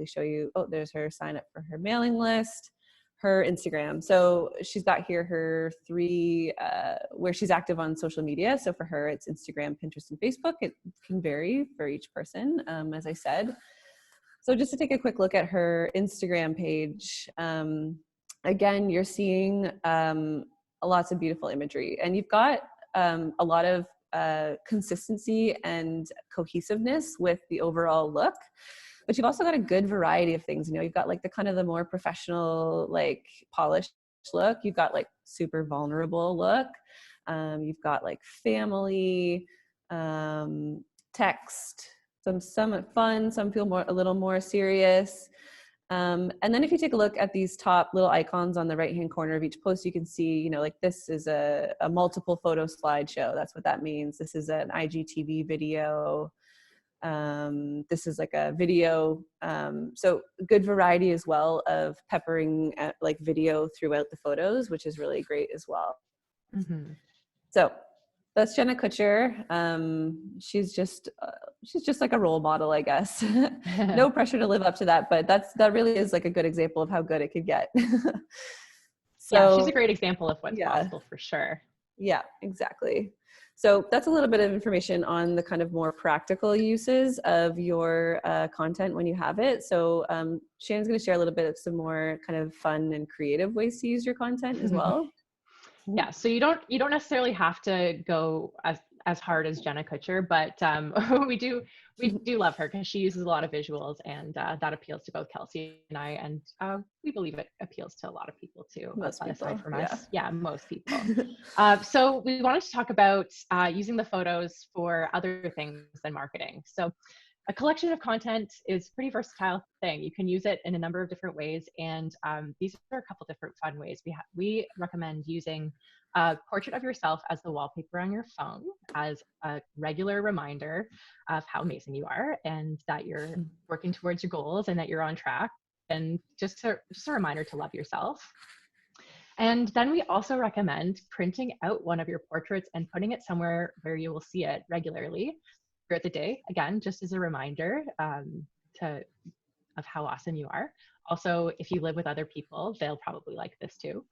show you. Oh, there's her sign up for her mailing list, her Instagram. So she's got here her 3 where she's active on social media. So for her, it's Instagram, Pinterest, and Facebook. It can vary for each person, as I said. So just to take a quick look at her Instagram page, again, you're seeing lots of beautiful imagery, and you've got a lot of consistency and cohesiveness with the overall look, but you've also got a good variety of things. You know, you've got like the kind of the more professional, like polished look. You've got like super vulnerable look. You've got like family, text, some fun, some feel a little more serious. And then if you take a look at these top little icons on the right-hand corner of each post, you can see, you know, like this is a multiple photo slideshow. That's what that means. This is an IGTV video. This is like a video. So good variety as well of peppering like video throughout the photos, which is really great as well. Mm-hmm. So that's Jenna Kutcher. She's just like a role model, I guess. No pressure to live up to that, but that really is like a good example of how good it could get. So yeah, she's a great example of what's possible for sure. Yeah, exactly. So that's a little bit of information on the kind of more practical uses of your content when you have it. So Shannon's going to share a little bit of some more kind of fun and creative ways to use your content as well. Yeah, so you don't necessarily have to go as hard as Jenna Kutcher, but we do love her because she uses a lot of visuals, and that appeals to both Kelsey and I, and we believe it appeals to a lot of people too. Most people, aside from us, yeah, most people. So we wanted to talk about using the photos for other things than marketing. So a collection of content is a pretty versatile thing. You can use it in a number of different ways, and these are a couple different fun ways. We recommend using a portrait of yourself as the wallpaper on your phone as a regular reminder of how amazing you are and that you're working towards your goals and that you're on track, and just a reminder to love yourself. And then we also recommend printing out one of your portraits and putting it somewhere where you will see it regularly throughout the day, again, just as a reminder of how awesome you are. Also, if you live with other people, they'll probably like this too.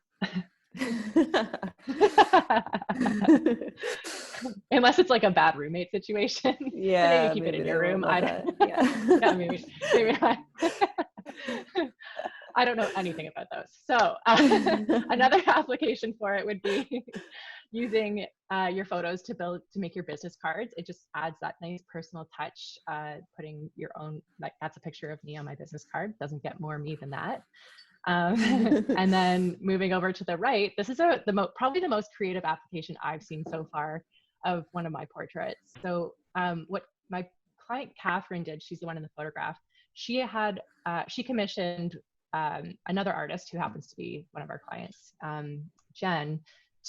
Unless it's like a bad roommate situation. Yeah, so maybe keep it in your room. Yeah, maybe not. I don't know anything about those. So another application for it would be using your photos to make your business cards. It just adds that nice personal touch, putting your own, like that's a picture of me on my business card. Doesn't get more me than that. And then moving over to the right, this is probably the most creative application I've seen so far of one of my portraits. So what my client Catherine did, she's the one in the photograph, she commissioned another artist who happens to be one of our clients, Jen,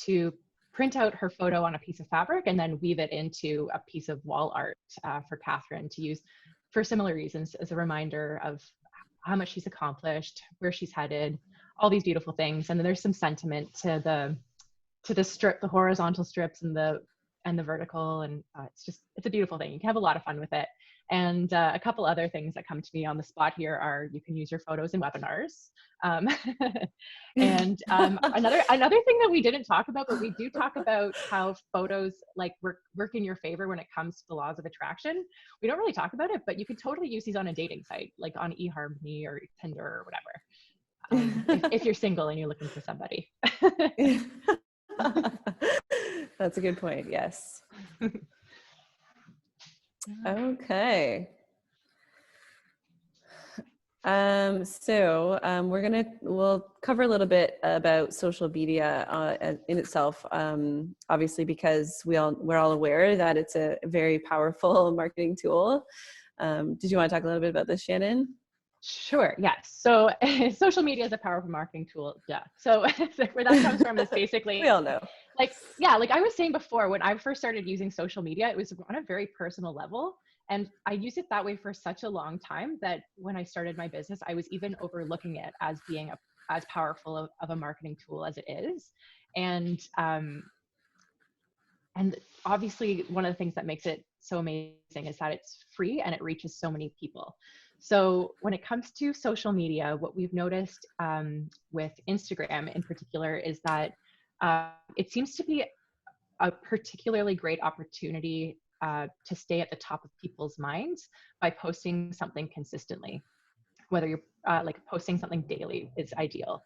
to print out her photo on a piece of fabric and then weave it into a piece of wall art for Catherine to use for similar reasons, as a reminder of how much she's accomplished, where she's headed, all these beautiful things. And then there's some sentiment to the strip, the horizontal strips and the vertical, and it's a beautiful thing. You can have a lot of fun with it. And a couple other things that come to me on the spot here are you can use your photos in webinars. And another thing that we didn't talk about, but we do talk about how photos like work in your favor when it comes to the laws of attraction. We don't really talk about it, but you could totally use these on a dating site, like on eHarmony or Tinder or whatever. If you're single and you're looking for somebody. That's a good point. Yes. Okay. We'll cover a little bit about social media in itself, obviously, because we're all aware that it's a very powerful marketing tool. Did you want to talk a little bit about this, Shannon? Sure. Yes. So social media is a powerful marketing tool. Yeah. So where that comes from is basically We all know. like I was saying before, when I first started using social media, it was on a very personal level. And I used it that way for such a long time that when I started my business, I was even overlooking it as being as powerful of a marketing tool as it is. And obviously, one of the things that makes it so amazing is that it's free and it reaches so many people. So when it comes to social media, what we've noticed with Instagram in particular is that it seems to be a particularly great opportunity to stay at the top of people's minds by posting something consistently. Whether you're like posting something daily is ideal.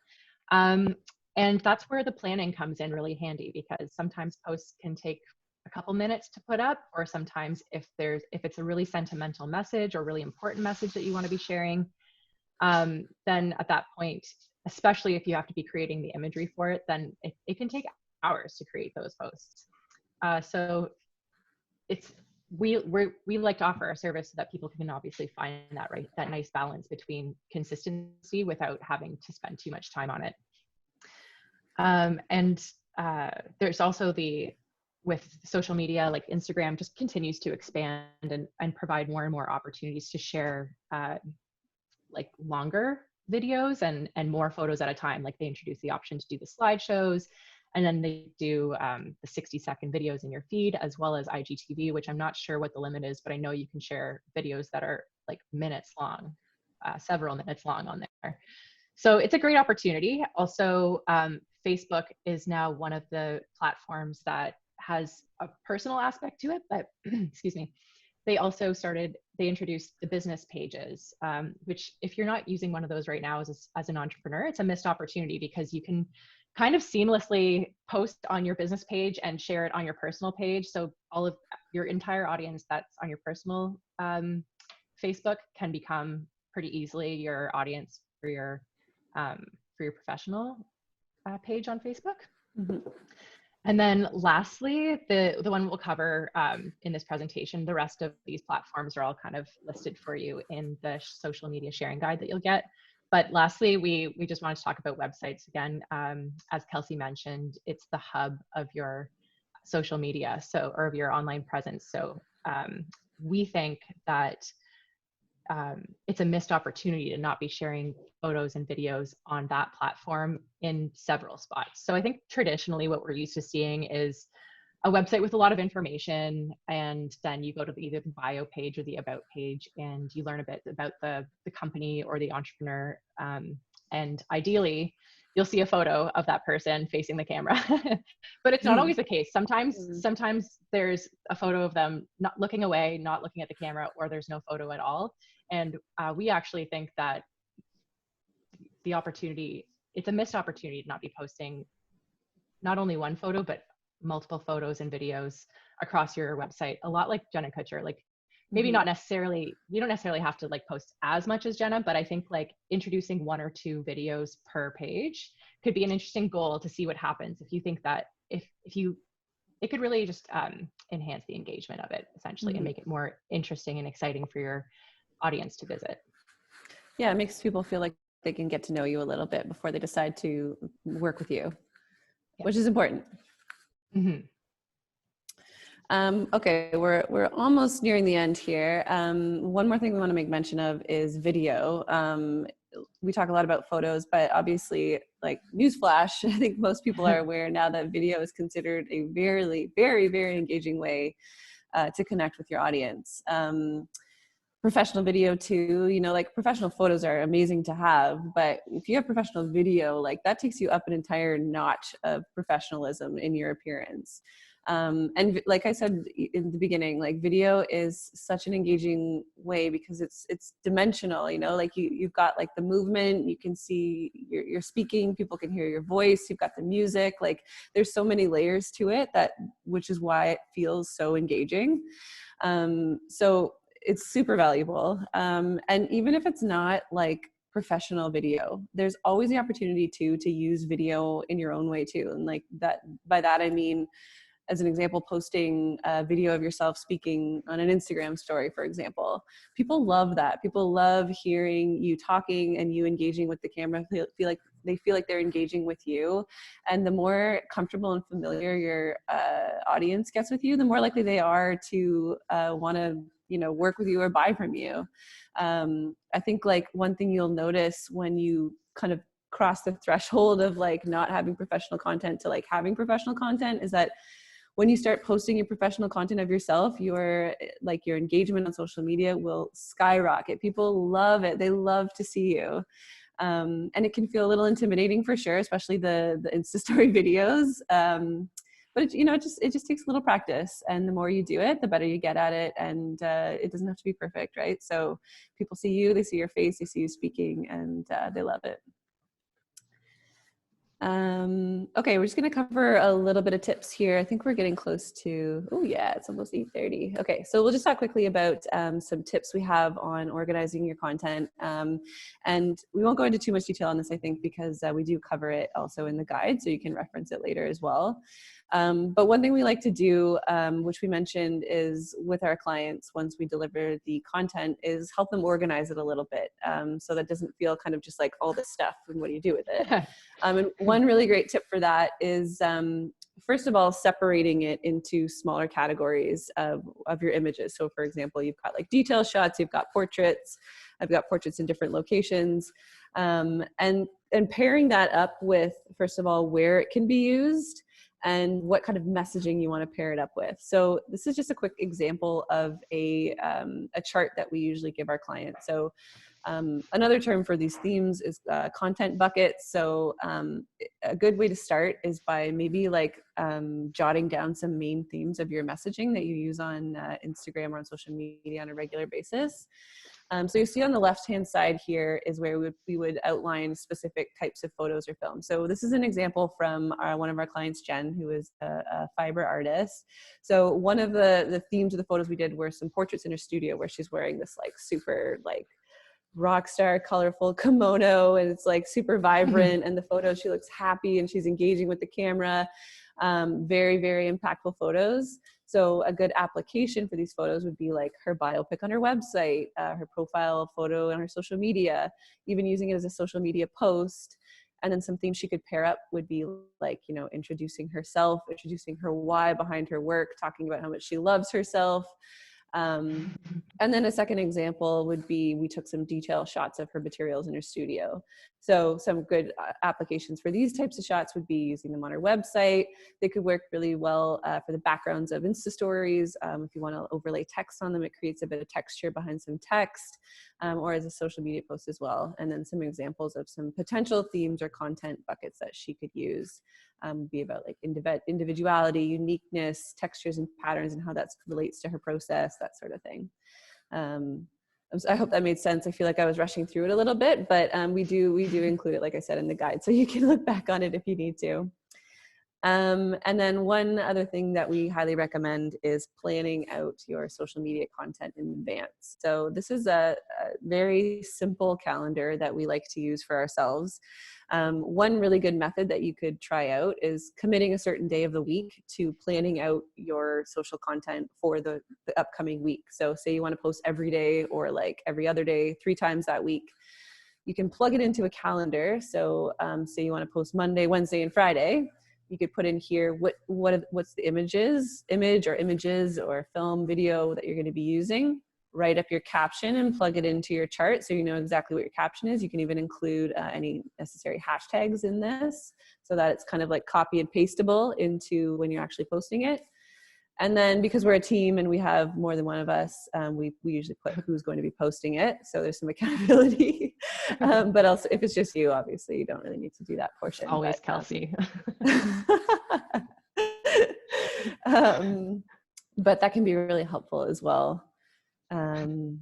And that's where the planning comes in really handy, because sometimes posts can take a couple minutes to put up, or sometimes if it's a really sentimental message or really important message that you want to be sharing, then at that point, especially if you have to be creating the imagery for it, then it can take hours to create those posts. So we like to offer our service so that people can obviously find that nice balance between consistency without having to spend too much time on it. And there's also with social media, like Instagram just continues to expand and provide more and more opportunities to share like longer videos and more photos at a time. Like they introduce the option to do the slideshows, and then they do the 60-second videos in your feed, as well as IGTV, which I'm not sure what the limit is, but I know you can share videos that are like minutes long, several minutes long on there. So it's a great opportunity. Also, Facebook is now one of the platforms that has a personal aspect to it, but excuse me, they introduced the business pages, which if you're not using one of those right now as an entrepreneur, it's a missed opportunity, because you can kind of seamlessly post on your business page and share it on your personal page. So all of your entire audience that's on your personal Facebook can become pretty easily your audience for your professional page on Facebook. Mm-hmm. And then lastly, the one we'll cover in this presentation, the rest of these platforms are all kind of listed for you in the social media sharing guide that you'll get. But lastly, we just wanted to talk about websites again. As Kelsey mentioned, it's the hub of your social media, or of your online presence. So we think that it's a missed opportunity to not be sharing photos and videos on that platform in several spots. So I think traditionally what we're used to seeing is a website with a lot of information, and then you go to either the bio page or the about page, and you learn a bit about the company or the entrepreneur. And ideally, you'll see a photo of that person facing the camera. But it's not always the case. Sometimes there's a photo of them not looking away, not looking at the camera, or there's no photo at all. And we actually think that it's a missed opportunity to not be posting not only one photo, but multiple photos and videos across your website. A lot like Jenna Kutcher, like maybe not necessarily, you don't necessarily have to like post as much as Jenna, but I think like introducing 1 or 2 videos per page could be an interesting goal to see what happens. If you think that it could really just enhance the engagement of it essentially, and make it more interesting and exciting for your audience to visit. Yeah, it makes people feel like they can get to know you a little bit before they decide to work with you, which is important. Mm-hmm. Okay, we're almost nearing the end here. One more thing we want to make mention of is video. We talk a lot about photos, but obviously, like newsflash, I think most people are aware now that video is considered a very, very, very engaging way to connect with your audience. Professional video too, like professional photos are amazing to have, but if you have professional video, like that takes you up an entire notch of professionalism in your appearance. And like I said in the beginning, like video is such an engaging way because it's dimensional, like you've got like the movement, you can see you're speaking, people can hear your voice, you've got the music, like there's so many layers to it which is why it feels so engaging. So it's super valuable. And even if it's not like professional video, there's always the opportunity to use video in your own way too. And like that, by that I mean, as an example, posting a video of yourself speaking on an Instagram story, for example. People love that. People love hearing you talking and you engaging with the camera. They feel like they're engaging with you. And the more comfortable and familiar your audience gets with you, the more likely they are to want to, you know, work with you or buy from you. I think like one thing you'll notice when you kind of cross the threshold of like not having professional content to like having professional content is that when you start posting your professional content of yourself, your engagement on social media will skyrocket. People love it. They love to see you. And it can feel a little intimidating for sure, especially the Insta story videos. But it just takes a little practice, and the more you do it, the better you get at it. And it doesn't have to be perfect, right? So people see you, they see your face, they see you speaking, and they love it. Okay, we're just going to cover a little bit of tips here. I think we're getting close to, oh yeah, it's almost 8:30. Okay, so we'll just talk quickly about some tips we have on organizing your content. And we won't go into too much detail on this, I think, because we do cover it also in the guide, so you can reference it later as well. But one thing we like to do, which we mentioned, is with our clients, once we deliver the content, is help them organize it a little bit, so that doesn't feel kind of just like all this stuff and what do you do with it. And one really great tip for that is, first of all, separating it into smaller categories of your images. So for example, you've got like detail shots, you've got portraits, I've got portraits in different locations, and pairing that up with, first of all, where it can be used and what kind of messaging you want to pair it up with. So this is just a quick example of a chart that we usually give our clients. So another term for these themes is content buckets. So a good way to start is by maybe like jotting down some main themes of your messaging that you use on Instagram or on social media on a regular basis. So you see on the left-hand side here is where we would outline specific types of photos or films. So this is an example from one of our clients, Jen, who is a fiber artist. So one of the themes of the photos we did were some portraits in her studio where she's wearing this like super like rock star colorful kimono, and it's like super vibrant, and the photo, she looks happy and she's engaging with the camera. Very, very impactful photos. So a good application for these photos would be like her biopic on her website, her profile photo on her social media, even using it as a social media post. And then some themes she could pair up would be like, you know, introducing herself, introducing her why behind her work, talking about how much she loves herself. And then a second example would be, we took some detail shots of her materials in her studio. So some good applications for these types of shots would be using them on her website. They could work really well for the backgrounds of Insta stories. If you want to overlay text on them, it creates a bit of texture behind some text, or as a social media post as well. And then some examples of some potential themes or content buckets that she could use. Be about like individuality, uniqueness, textures and patterns, and how that relates to her process, that sort of thing. I hope that made sense. I feel like I was rushing through it a little bit, but we do include it, like I said, in the guide, so you can look back on it if you need to. And then one other thing that we highly recommend is planning out your social media content in advance. So this is a very simple calendar that we like to use for ourselves. One really good method that you could try out is committing a certain day of the week to planning out your social content for the upcoming week. So say you want to post every day or like every other day, 3 times that week. You can plug it into a calendar. So say you want to post Monday, Wednesday, and Friday. You could put in here what's the image or images or film, video that you're going to be using. Write up your caption and plug it into your chart so you know exactly what your caption is. You can even include any necessary hashtags in this so that it's kind of like copy and pasteable into when you're actually posting it. And then because we're a team and we have more than one of us, we usually put who's going to be posting it. So there's some accountability. But also if it's just you, obviously you don't really need to do that portion. Always Kelsey. But that can be really helpful as well. Yeah. And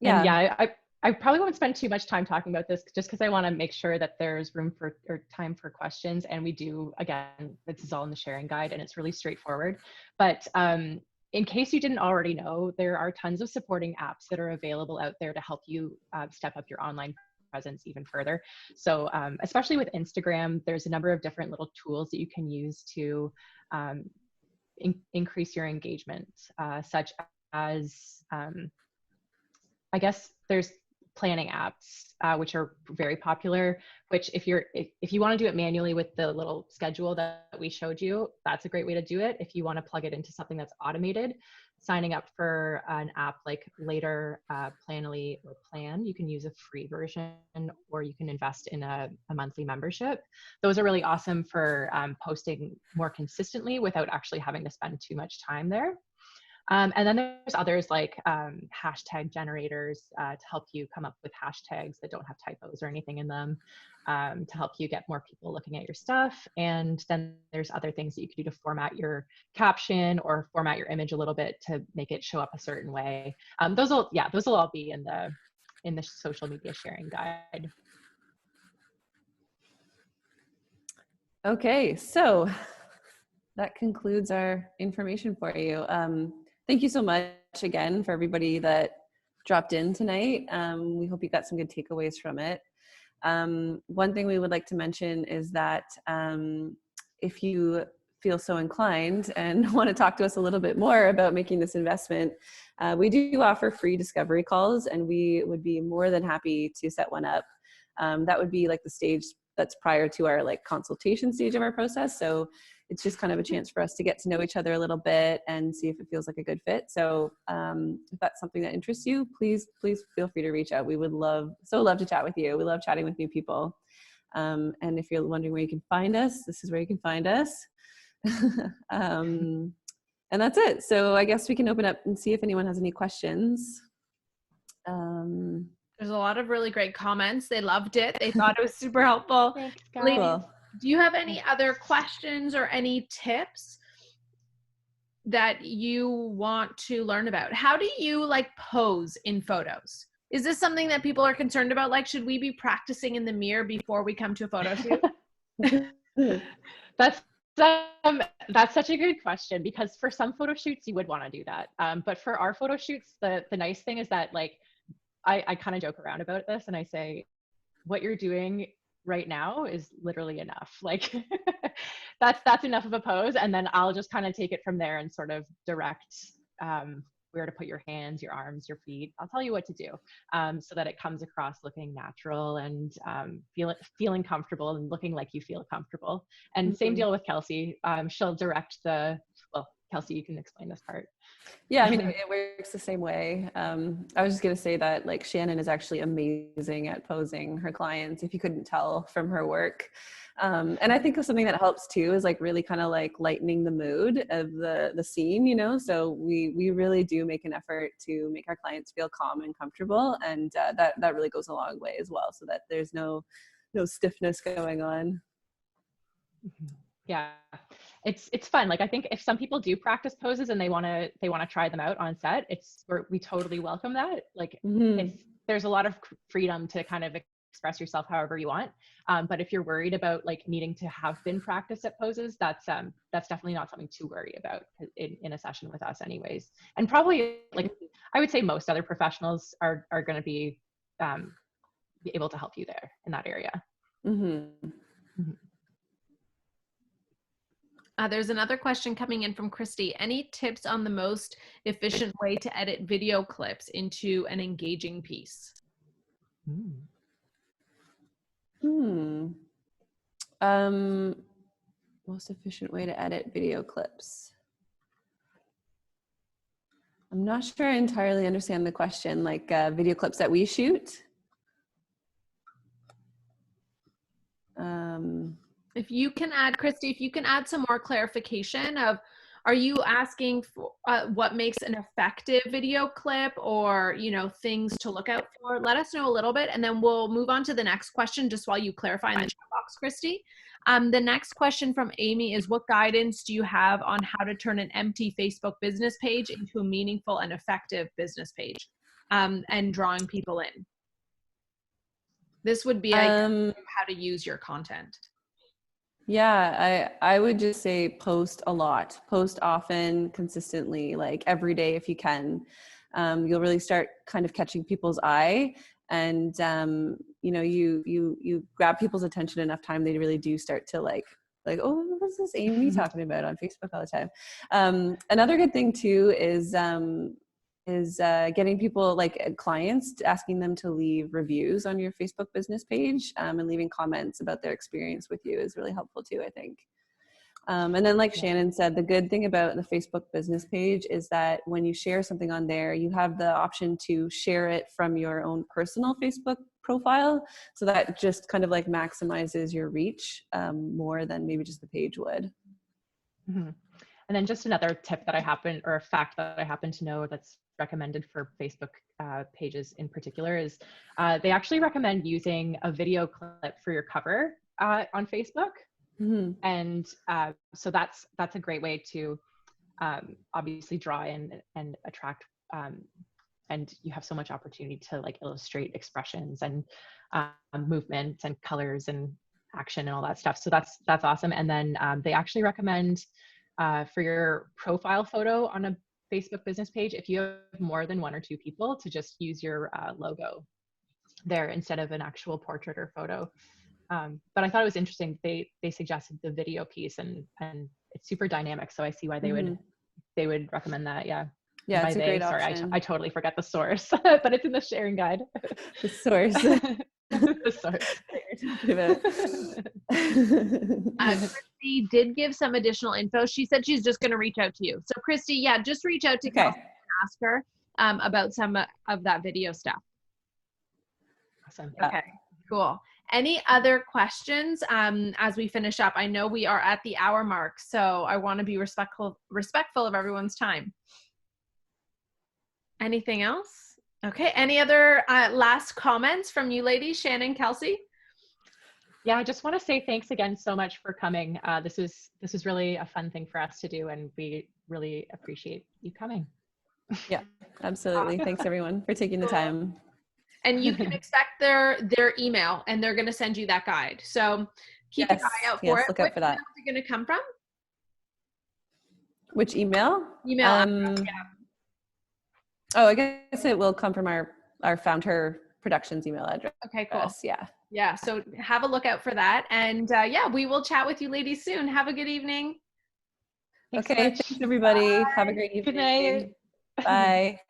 yeah, I probably won't spend too much time talking about this just because I want to make sure that there's room for or time for questions. And we do, again, this is all in the sharing guide and it's really straightforward. But in case you didn't already know, there are tons of supporting apps that are available out there to help you step up your online presence even further. So especially with Instagram, there's a number of different little tools that you can use to increase your engagement, such as, I guess there's planning apps, which are very popular, which if you want to do it manually with the little schedule that we showed you, that's a great way to do it. If you want to plug it into something that's automated, signing up for an app like Later, Planoly, or Plan, you can use a free version, or you can invest in a monthly membership. Those are really awesome for posting more consistently without actually having to spend too much time there. And then there's others like hashtag generators to help you come up with hashtags that don't have typos or anything in them, to help you get more people looking at your stuff. And then there's other things that you can do to format your caption or format your image a little bit to make it show up a certain way. Those will all be in the social media sharing guide. Okay, so that concludes our information for you. Thank you so much again for everybody that dropped in tonight. We hope you got some good takeaways from it. One thing we would like to mention is that if you feel so inclined and want to talk to us a little bit more about making this investment, we do offer free discovery calls, and we would be more than happy to set one up. That would be like the stage that's prior to our like consultation stage of our process. So it's just kind of a chance for us to get to know each other a little bit and see if it feels like a good fit. So if that's something that interests you, please feel free to reach out. We would love to chat with you. We love chatting with new people. And if you're wondering where you can find us, this is where you can find us. And that's it. So I guess we can open up and see if anyone has any questions. There's a lot of really great comments. They loved it. They thought it was super helpful. Thanks, guys. Ladies, do you have any other questions or any tips that you want to learn about? How do you like pose in photos? Is this something that people are concerned about? Like, should we be practicing in the mirror before we come to a photo shoot? That's such a good question, because for some photo shoots you would want to do that. But for our photo shoots, the nice thing is that like I kind of joke around about this and I say, what you're doing right now is literally enough. Like that's enough of a pose. And then I'll just kind of take it from there and sort of direct where to put your hands, your arms, your feet. I'll tell you what to do so that it comes across looking natural and feeling comfortable and looking like you feel comfortable. And same deal with Kelsey. She'll direct Kelsey, you can explain this part. Yeah, I mean, it works the same way. I was just going to say that like Shannon is actually amazing at posing her clients, if you couldn't tell from her work. And I think something that helps too is like really kind of like lightening the mood of the scene, you know? So we really do make an effort to make our clients feel calm and comfortable. And that really goes a long way as well, so that there's no stiffness going on. Yeah, it's fun. Like I think if some people do practice poses and they want to try them out on set, we totally welcome that. Like there's a lot of freedom to kind of express yourself however you want. But if you're worried about like needing to have been practiced at poses, that's definitely not something to worry about in a session with us anyways. And probably like I would say most other professionals are going to be able to help you there in that area. There's another question coming in from Christy. Any tips on the most efficient way to edit video clips into an engaging piece? Most efficient way to edit video clips. I'm not sure I entirely understand the question, like video clips that we shoot. If you can add, Christy, if you can add some more clarification of, are you asking for what makes an effective video clip, or, you know, things to look out for? Let us know a little bit, and then we'll move on to the next question just while you clarify in the chat box, Christy. The next question from Amy is, what guidance do you have on how to turn an empty Facebook business page into a meaningful and effective business page, and drawing people in? This would be how to use your content. Yeah, I would just say post a lot, post often, consistently, like every day if you can. You'll really start kind of catching people's eye, and you know, you grab people's attention enough time, they really do start to like, oh, what's this Amy talking about on Facebook all the time? Another good thing too is getting people like clients, asking them to leave reviews on your Facebook business page, and leaving comments about their experience with you is really helpful too, I think. And then like Shannon said, the good thing about the Facebook business page is that when you share something on there, you have the option to share it from your own personal Facebook profile. So that just kind of like maximizes your reach more than maybe just the page would. Mm-hmm. And then just another tip that or a fact that I happen to know that's recommended for Facebook pages in particular is they actually recommend using a video clip for your cover on Facebook. Mm-hmm. And so that's a great way to obviously draw in and attract, and you have so much opportunity to like illustrate expressions and movement and colors and action and all that stuff. So that's awesome. And then they actually recommend for your profile photo on a Facebook business page, if you have more than 1 or 2 people, to just use your logo there instead of an actual portrait or photo. But I thought it was interesting. They suggested the video piece, and it's super dynamic. So I see why they would recommend that. Yeah. Yeah, it's a great option. I totally forget the source, but it's in the sharing guide. The source. The source. Christy did give some additional info. She said she's just going to reach out to you. So Christy, yeah, just reach out to Kelsey and ask her about some of that video stuff. Awesome. Okay, cool. Any other questions as we finish up? I know we are at the hour mark, so I want to be respectful of everyone's time. Anything else? Okay, any other last comments from you ladies, Shannon, Kelsey? Yeah, I just want to say thanks again so much for coming. This was really a fun thing for us to do, and we really appreciate you coming. Yeah, absolutely. Thanks everyone for taking the time. And you can expect their email, and they're going to send you that guide. So keep an eye out for it. Look out for that. Which email is it going to come from? Which email? Yeah. Oh, I guess it will come from our Found Her Productions email address. Okay, cool. Yeah. Yeah, so have a look out for that. And yeah, we will chat with you ladies soon. Have a good evening. Thanks everybody. Bye. Have a great evening. Good night. Bye.